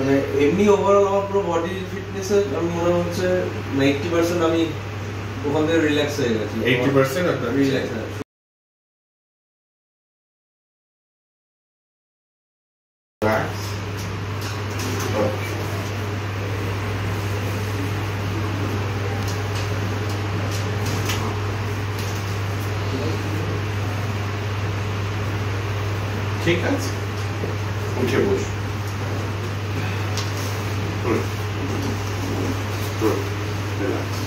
মানে এমনি ওভারঅল আমার পুরো বডি ফিটনেসে আমি মনে হচ্ছে 90% আমি ওখান থেকে রিল্যাক্স হয়ে গেছি। 80% আপনার রিল্যাক্স ঠিক আছে, উঠে বস। রিল্যাক্স।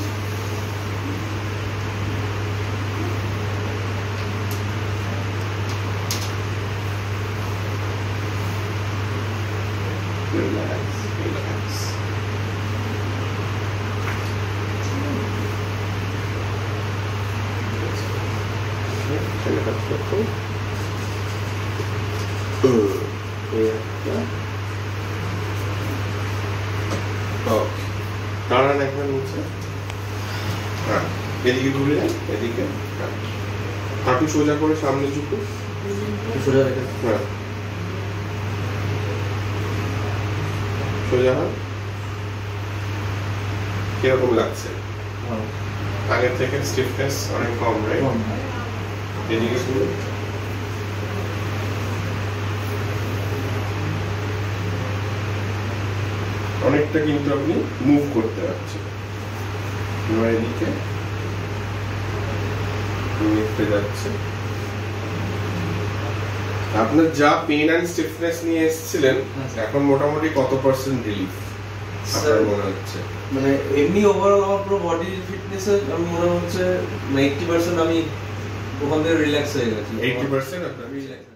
Relax, relax. ছেলেটা ছোট, দাঁড়ান একবার নিচে। হ্যাঁ, এদিকে ঘুরে যান, এদিকে। হাঁটু সোজা করে সামনে ঝুঁকো, সোজা রেখে। হ্যাঁ, সোজা হাত। কিরকম লাগছে? আগের থেকে স্টিফনেস অনেক কম, রাইট? এদিকে ঘুরে। অনেকটা কিন্তু আপনি মুভ করতে পারছেন। এবার এদিকে নিতে যাচ্ছে। আপনার যা পেন অ্যান্ড স্টিফনেস নিয়ে এসেছিলেন, এখন মোটামুটি কত পার্সেন্ট রিলিফ আপনার মনে হচ্ছে? মানে এমনি ওভারঅল আমার পুরো বডি ফিটনেসে আমি মনে হচ্ছে 90% আমি ওখান থেকে রিল্যাক্স হয়ে গেছি। 80% আপনার রিল্যাক্স।